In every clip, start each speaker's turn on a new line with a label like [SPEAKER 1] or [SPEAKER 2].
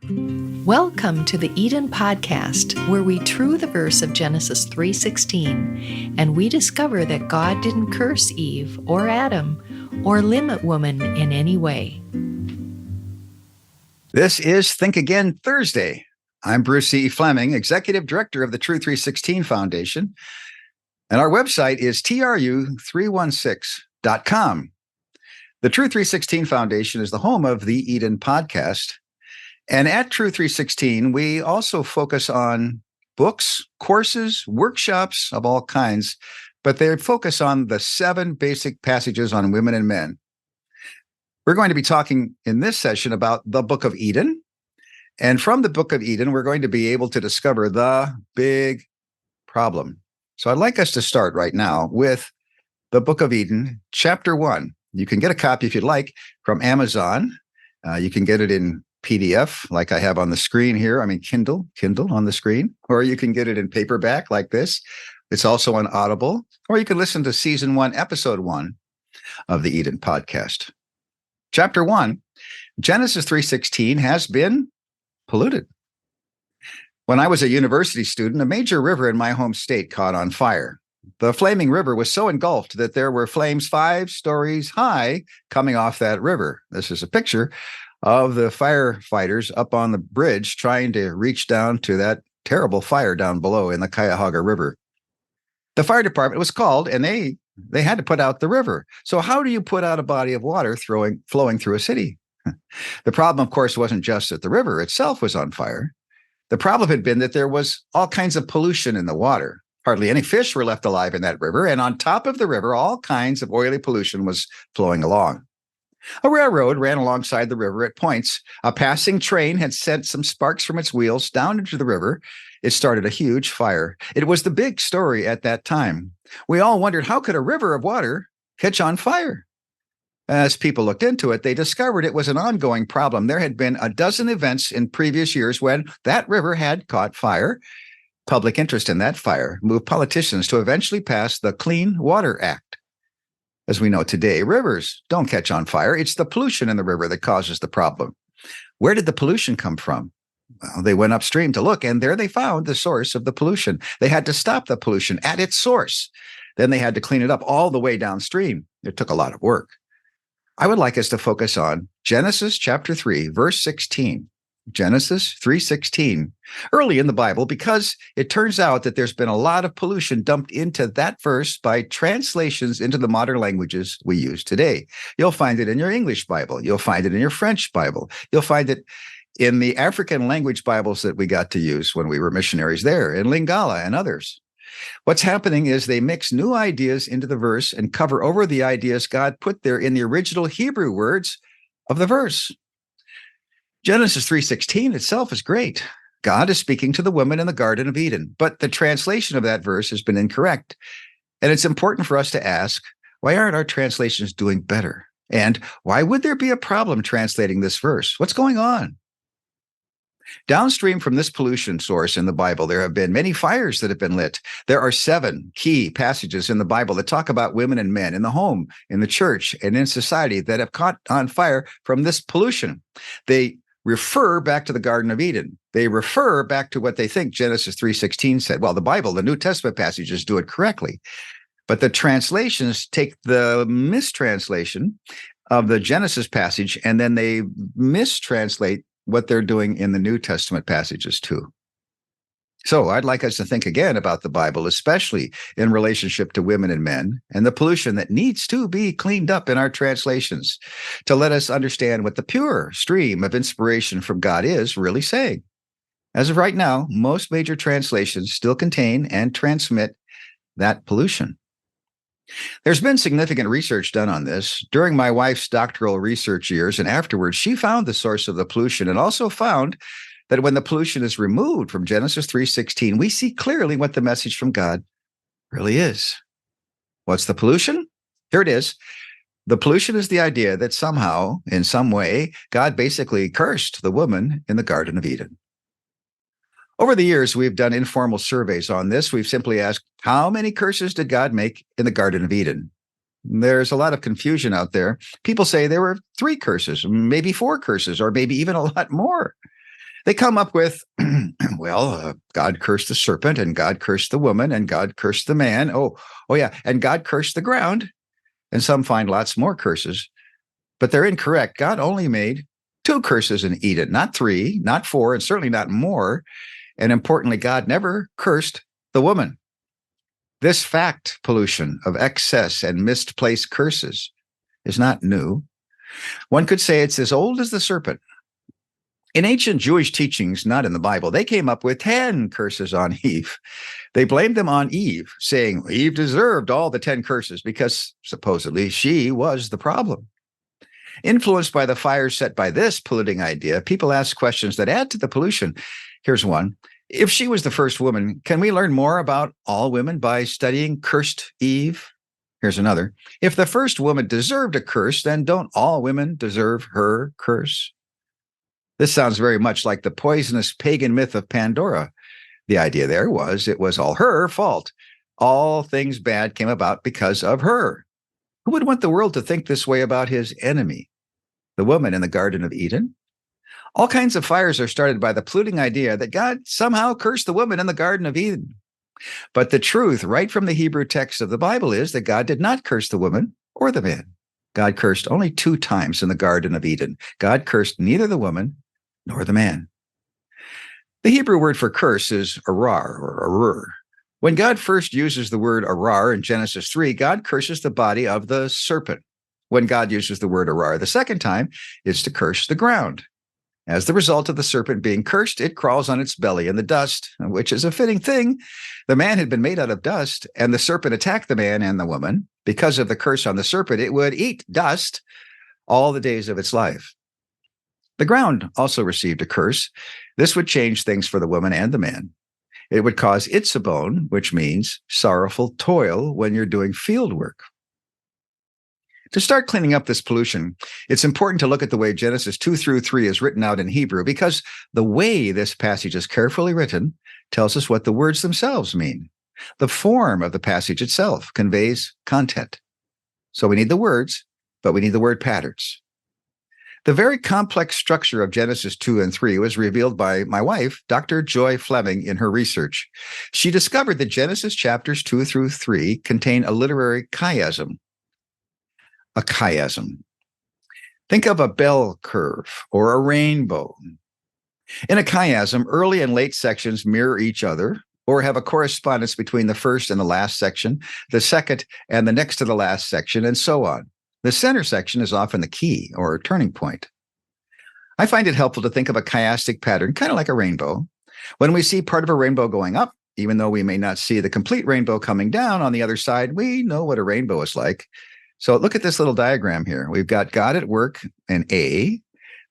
[SPEAKER 1] Welcome to the Eden Podcast, where we true the verse of Genesis 3:16, and we discover that God didn't curse Eve or Adam or limit woman in any way.
[SPEAKER 2] This is Think Again Thursday. I'm Bruce E. Fleming, Executive Director of the Tru316 Foundation, and our website is Tru316.com. The Tru316 Foundation is the home of the Eden Podcast. And at Tru316, we also focus on books, courses, workshops of all kinds, but they focus on the 7 basic passages on women and men. We're going to be talking in this session about the Book of Eden. And from the Book of Eden, we're going to be able to discover the big problem. So I'd like us to start right now with the Book of Eden, chapter 1. You can get a copy if you'd like from Amazon. You can get it in PDF, like I have on the screen here. Kindle on the screen, or you can get it in paperback like this. It's also on Audible, or you can listen to season 1, episode 1 of the Eden Podcast. Chapter 1, Genesis 3:16 has been polluted. When I was a university student, a major river in my home state caught on fire. The Fleming River was so engulfed that there were flames 5 stories high coming off that river. This is a picture of the firefighters up on the bridge trying to reach down to that terrible fire down below in the Cuyahoga River. The fire department was called, and they had to put out the river. So how do you put out a body of water flowing through a city? The problem, of course, wasn't just that the river itself was on fire. The problem had been that there was all kinds of pollution in the water. Hardly any fish were left alive in that river, and on top of the river, all kinds of oily pollution was flowing along. A railroad ran alongside the river at points. A passing train had sent some sparks from its wheels down into the river. It started a huge fire. It was the big story at that time. We all wondered, how could a river of water catch on fire? As people looked into it, they discovered it was an ongoing problem. There had been a dozen events in previous years when that river had caught fire. Public interest in that fire moved politicians to eventually pass the Clean Water Act. As we know today, rivers don't catch on fire. It's the pollution in the river that causes the problem. Where did the pollution come from? Well, they went upstream to look, and there they found the source of the pollution. They had to stop the pollution at its source. Then they had to clean it up all the way downstream. It took a lot of work. I would like us to focus on Genesis chapter 3, verse 16. Genesis 3:16, early in the Bible, because it turns out that there's been a lot of pollution dumped into that verse by translations into the modern languages we use today. You'll find it in your English Bible. You'll find it in your French Bible. You'll find it in the African language Bibles that we got to use when we were missionaries there, in Lingala and others. What's happening is they mix new ideas into the verse and cover over the ideas God put there in the original Hebrew words of the verse. Genesis 3:16 itself is great. God is speaking to the woman in the Garden of Eden, but the translation of that verse has been incorrect. And it's important for us to ask, why aren't our translations doing better? And why would there be a problem translating this verse? What's going on? Downstream from this pollution source in the Bible, there have been many fires that have been lit. There are 7 key passages in the Bible that talk about women and men in the home, in the church, and in society that have caught on fire from this pollution. They refer back to the Garden of Eden. They refer back to what they think Genesis 3:16 said. Well, the Bible, the New Testament passages do it correctly, but the translations take the mistranslation of the Genesis passage, and then they mistranslate what they're doing in the New Testament passages too. So I'd like us to think again about the Bible, especially in relationship to women and men, and the pollution that needs to be cleaned up in our translations to let us understand what the pure stream of inspiration from God is really saying. As of right now, most major translations still contain and transmit that pollution. There's been significant research done on this. During my wife's doctoral research years and afterwards, she found the source of the pollution and also found that when the pollution is removed from Genesis 3:16, we see clearly what the message from God really is. What's the pollution? Here it is. The pollution is the idea that somehow, in some way, God basically cursed the woman in the Garden of Eden. Over the years, we've done informal surveys on this. We've simply asked, how many curses did God make in the Garden of Eden? There's a lot of confusion out there. People say there were 3 curses, maybe 4 curses, or maybe even a lot more. They come up with, God cursed the serpent, and God cursed the woman, and God cursed the man. Oh yeah, and God cursed the ground. And some find lots more curses, but they're incorrect. God only made 2 curses in Eden, not 3, not 4, and certainly not more. And importantly, God never cursed the woman. This fact pollution of excess and misplaced curses is not new. One could say it's as old as the serpent. In ancient Jewish teachings, not in the Bible, they came up with 10 curses on Eve. They blamed them on Eve, saying Eve deserved all the 10 curses because supposedly she was the problem. Influenced by the fires set by this polluting idea, people ask questions that add to the pollution. Here's one. If she was the first woman, can we learn more about all women by studying cursed Eve? Here's another. If the first woman deserved a curse, then don't all women deserve her curse? This sounds very much like the poisonous pagan myth of Pandora. The idea there was it was all her fault. All things bad came about because of her. Who would want the world to think this way about his enemy, the woman in the Garden of Eden? All kinds of fires are started by the polluting idea that God somehow cursed the woman in the Garden of Eden. But the truth, right from the Hebrew text of the Bible, is that God did not curse the woman or the man. God cursed only 2 times in the Garden of Eden. God cursed neither the woman nor the man. The Hebrew word for curse is arar or arur. When God first uses the word arar in Genesis 3, God curses the body of the serpent. When God uses the word arar the second time, it's to curse the ground. As the result of the serpent being cursed, it crawls on its belly in the dust, which is a fitting thing. The man had been made out of dust, and the serpent attacked the man and the woman. Because of the curse on the serpent, it would eat dust all the days of its life. The ground also received a curse. This would change things for the woman and the man. It would cause itzabon, which means sorrowful toil when you're doing field work. To start cleaning up this pollution, it's important to look at the way Genesis 2 through 3 is written out in Hebrew, because the way this passage is carefully written tells us what the words themselves mean. The form of the passage itself conveys content. So we need the words, but we need the word patterns. The very complex structure of Genesis 2 and 3 was revealed by my wife, Dr. Joy Fleming, in her research. She discovered that Genesis chapters 2 through 3 contain a literary chiasm. A chiasm. Think of a bell curve or a rainbow. In a chiasm, early and late sections mirror each other or have a correspondence between the first and the last section, the second and the next to the last section, and so on. The center section is often the key or turning point. I find it helpful to think of a chiastic pattern, kind of like a rainbow. When we see part of a rainbow going up, even though we may not see the complete rainbow coming down on the other side, we know what a rainbow is like. So look at this little diagram here. We've got God at work in A,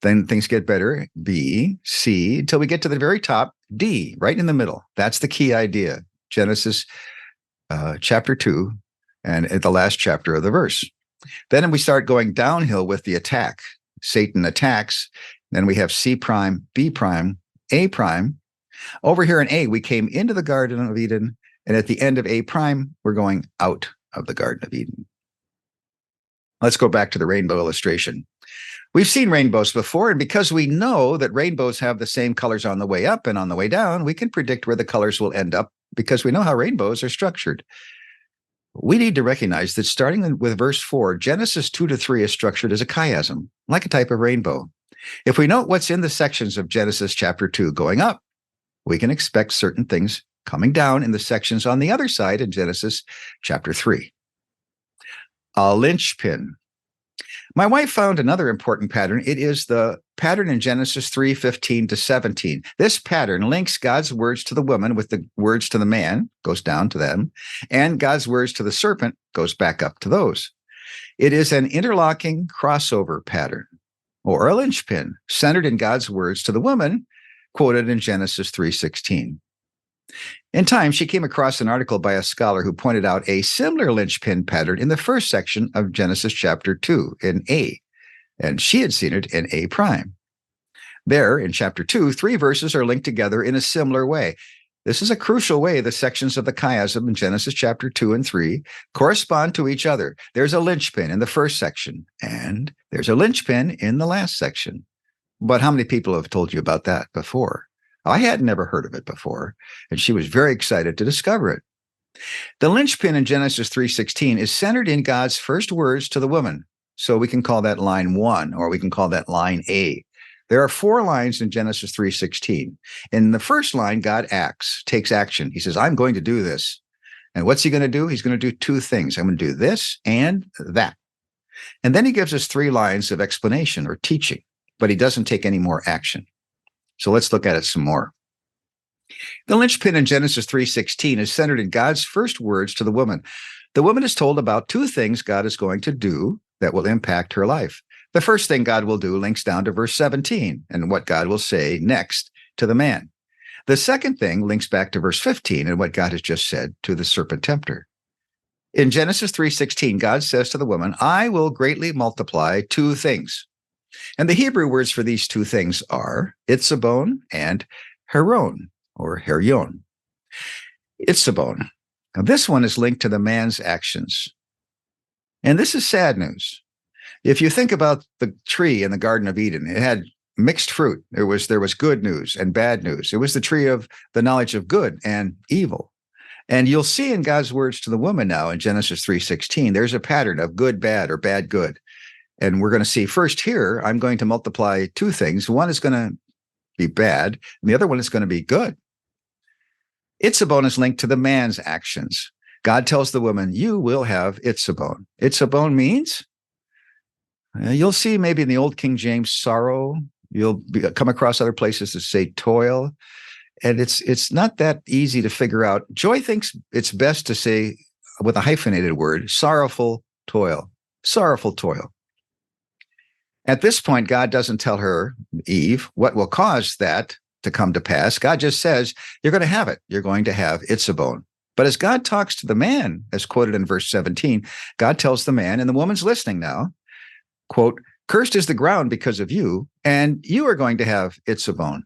[SPEAKER 2] then things get better, B, C, until we get to the very top, D, right in the middle. That's the key idea. Genesis chapter 2 and at the last chapter of the verse. Then we start going downhill with the attack. Satan attacks. Then we have C prime, B prime, A prime. Over here in A, we came into the Garden of Eden. And at the end of A prime, we're going out of the Garden of Eden. Let's go back to the rainbow illustration. We've seen rainbows before, and because we know that rainbows have the same colors on the way up and on the way down, we can predict where the colors will end up because we know how rainbows are structured. We need to recognize that starting with verse 4, Genesis 2 to 3 is structured as a chiasm, like a type of rainbow. If we note what's in the sections of Genesis chapter 2 going up, we can expect certain things coming down in the sections on the other side in Genesis chapter 3. A linchpin. My wife found another important pattern. It is the pattern in Genesis 3:15 to 17. This pattern links God's words to the woman with the words to the man, goes down to them, and God's words to the serpent goes back up to those. It is an interlocking crossover pattern, or a linchpin, centered in God's words to the woman, quoted in Genesis 3:16. In time, she came across an article by a scholar who pointed out a similar linchpin pattern in the first section of Genesis chapter 2 in A, and she had seen it in A prime. There, in chapter 2, 3 verses are linked together in a similar way. This is a crucial way the sections of the chiasm in Genesis chapter 2 and 3 correspond to each other. There's a linchpin in the first section, and there's a linchpin in the last section. But how many people have told you about that before? I had never heard of it before, and she was very excited to discover it. The linchpin in Genesis 3:16 is centered in God's first words to the woman. So we can call that line 1, or we can call that line A. There are 4 lines in Genesis 3:16. In the first line, God takes action. He says, I'm going to do this. And what's he going to do? He's going to do 2 things. I'm going to do this and that. And then he gives us 3 lines of explanation or teaching, but he doesn't take any more action. So let's look at it some more. The linchpin in Genesis 3:16 is centered in God's first words to the woman. The woman is told about 2 things God is going to do that will impact her life. The first thing God will do links down to verse 17 and what God will say next to the man. The second thing links back to verse 15 and what God has just said to the serpent tempter. In Genesis 3:16, God says to the woman, I will greatly multiply 2 things. And the Hebrew words for these 2 things are itzabon and heron, or herion. Itzabon. Now, this one is linked to the man's actions. And this is sad news. If you think about the tree in the Garden of Eden, it had mixed fruit. There was good news and bad news. It was the tree of the knowledge of good and evil. And you'll see in God's words to the woman now in Genesis 3:16, there's a pattern of good, bad, or bad, good. And we're going to see first here, I'm going to multiply 2 things. One is going to be bad, and the other one is going to be good. Itzabon is linked to the man's actions. God tells the woman, you will have itzabon. Itzabon means, you'll see maybe in the old King James, sorrow. You'll come across other places that say toil. And it's not that easy to figure out. Joy thinks it's best to say, with a hyphenated word, sorrowful toil. Sorrowful toil. At this point, God doesn't tell her, Eve, what will cause that to come to pass. God just says, you're going to have it. You're going to have itzabon. But as God talks to the man, as quoted in verse 17, God tells the man, and the woman's listening now, quote, cursed is the ground because of you, and you are going to have itzabon.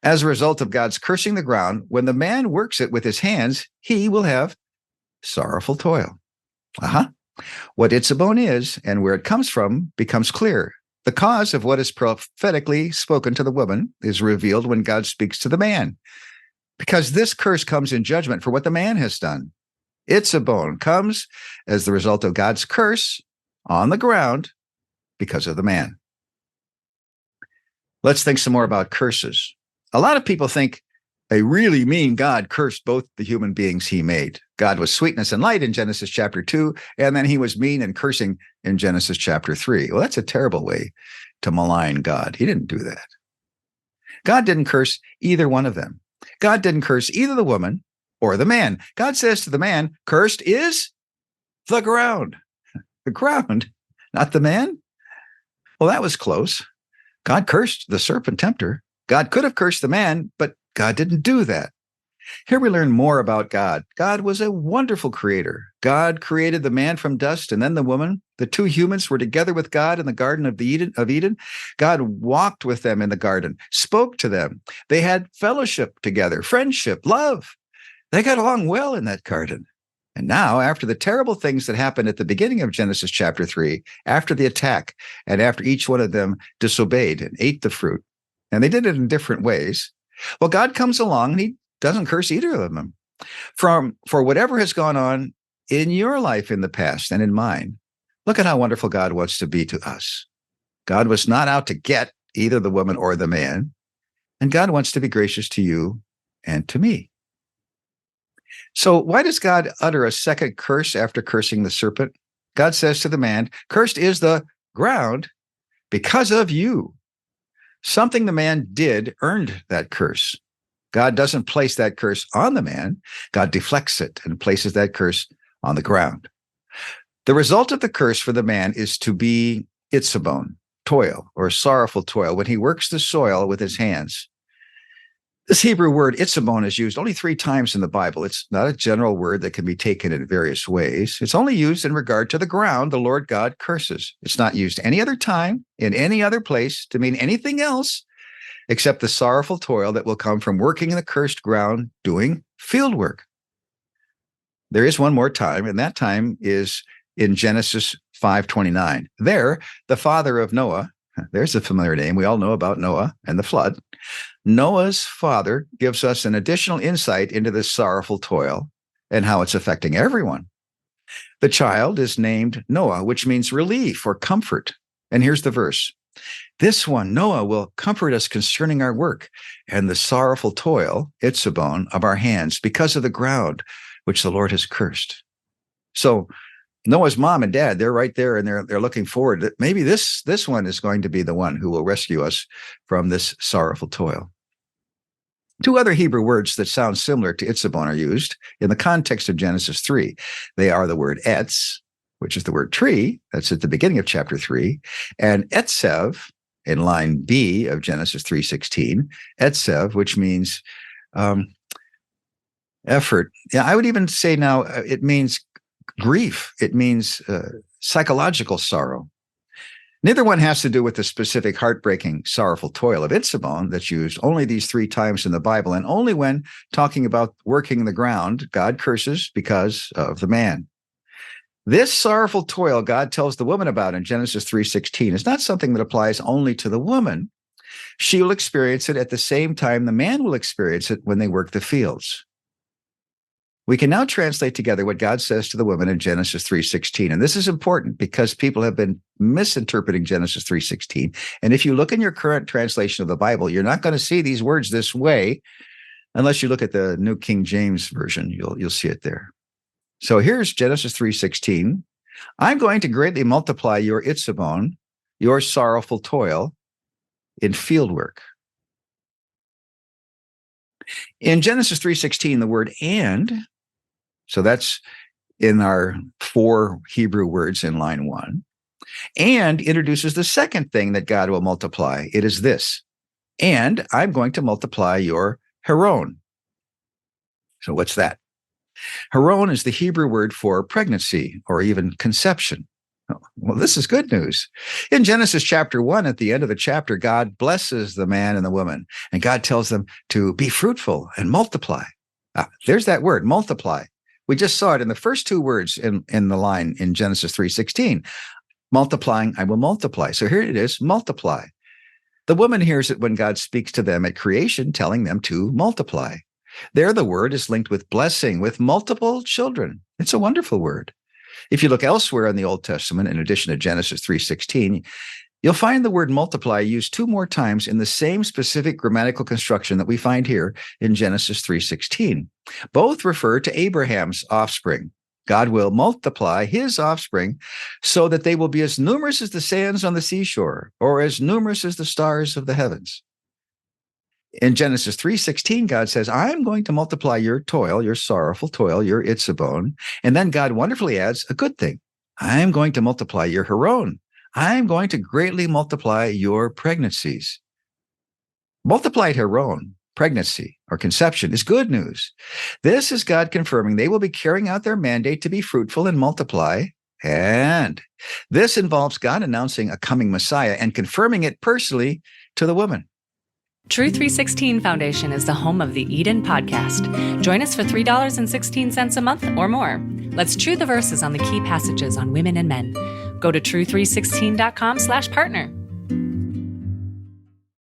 [SPEAKER 2] As a result of God's cursing the ground, when the man works it with his hands, he will have sorrowful toil. What itzabon is and where it comes from becomes clear. The cause of what is prophetically spoken to the woman is revealed when God speaks to the man, because this curse comes in judgment for what the man has done. Itzabon comes as the result of God's curse on the ground because of the man. Let's think some more about curses. A lot of people think a really mean God cursed both the human beings he made. God was sweetness and light in Genesis chapter 2, and then he was mean and cursing in Genesis chapter 3. Well, that's a terrible way to malign God. He didn't do that. God didn't curse either one of them. God didn't curse either the woman or the man. God says to the man, cursed is the ground. The ground, not the man. Well, that was close. God cursed the serpent tempter. God could have cursed the man, but God didn't do that. Here we learn more about God. God was a wonderful creator. God created the man from dust and then the woman. The 2 humans were together with God in the Garden of Eden. God walked with them in the garden, spoke to them. They had fellowship together, friendship, love. They got along well in that garden. And now, after the terrible things that happened at the beginning of Genesis chapter 3, after the attack, and after each one of them disobeyed and ate the fruit, and they did it in different ways, well, God comes along and he doesn't curse either of them. For whatever has gone on in your life in the past and in mine, look at how wonderful God wants to be to us. God was not out to get either the woman or the man, and God wants to be gracious to you and to me. So why does God utter a second curse after cursing the serpent? God says to the man, cursed is the ground because of you. Something the man did earned that curse. God doesn't place that curse on the man. God deflects it and places that curse on the ground. The result of the curse for the man is to be itzabon, toil, or sorrowful toil, when he works the soil with his hands. This Hebrew word itzabon is used only 3 times in the Bible. It's not a general word that can be taken in various ways. It's only used in regard to the ground the Lord God curses. It's not used any other time, in any other place, to mean anything else except the sorrowful toil that will come from working in the cursed ground, doing field work. There is one more time, and that time is in Genesis 5:29. There, the father of Noah, There's a familiar name. We all know about Noah and the flood. Noah's father gives us an additional insight into this sorrowful toil and how it's affecting everyone. The child is named Noah, which means relief or comfort. And here's the verse. This one, Noah, will comfort us concerning our work and the sorrowful toil, itzabon, of our hands because of the ground which the Lord has cursed. So Noah's mom and dad, they're right there, and they're looking forward that maybe this one is going to be the one who will rescue us from this sorrowful toil. Two other Hebrew words that sound similar to itzabon are used in the context of Genesis 3. They are the word etz, which is the word tree, that's at the beginning of chapter 3, and etzev in line B of Genesis 3:16, etzev, which means effort. Yeah, I would even say now it means grief. It means psychological sorrow. Neither one has to do with the specific heartbreaking, sorrowful toil of itzabon that's used only these 3 times in the Bible, and only when talking about working the ground, God curses because of the man. This sorrowful toil God tells the woman about in Genesis 3:16 is not something that applies only to the woman. She will experience it at the same time the man will experience it when they work the fields. We can now translate together what God says to the woman in Genesis 3:16. And this is important because people have been misinterpreting Genesis 3:16. And if you look in your current translation of the Bible, you're not going to see these words this way unless you look at the New King James Version. You'll see it there. So here's Genesis 3:16. I'm going to greatly multiply your itzabon, your sorrowful toil, in fieldwork. In Genesis 3:16, the word and, so that's in our 4 Hebrew words in line 1, and introduces the second thing that God will multiply. It is this, and I'm going to multiply your heron. So what's that? Heron is the Hebrew word for pregnancy or even conception. Well, this is good news. In Genesis chapter 1, at the end of the chapter, God blesses the man and the woman, and God tells them to be fruitful and multiply. There's that word, multiply. We just saw it in the first 2 words in the line in Genesis 3:16. Multiplying, I will multiply. So here it is, multiply. The woman hears it when God speaks to them at creation, telling them to multiply. There, the word is linked with blessing, with multiple children. It's a wonderful word. If you look elsewhere in the Old Testament, in addition to Genesis 3:16, you'll find the word multiply used 2 more times in the same specific grammatical construction that we find here in Genesis 3:16. Both refer to Abraham's offspring. God will multiply his offspring so that they will be as numerous as the sands on the seashore, or as numerous as the stars of the heavens. In Genesis 3:16, God says, I'm going to multiply your toil, your sorrowful toil, your itzabon. And then God wonderfully adds a good thing. I'm going to multiply your heron. I'm going to greatly multiply your pregnancies. Multiplied heron, pregnancy or conception, is good news. This is God confirming they will be carrying out their mandate to be fruitful and multiply. And this involves God announcing a coming Messiah and confirming it personally to the woman.
[SPEAKER 3] Tru316 Foundation is the home of the Eden podcast. Join us for $3.16 a month or more. Let's true the verses on the key passages on women and men. Go to tru316.com/partner.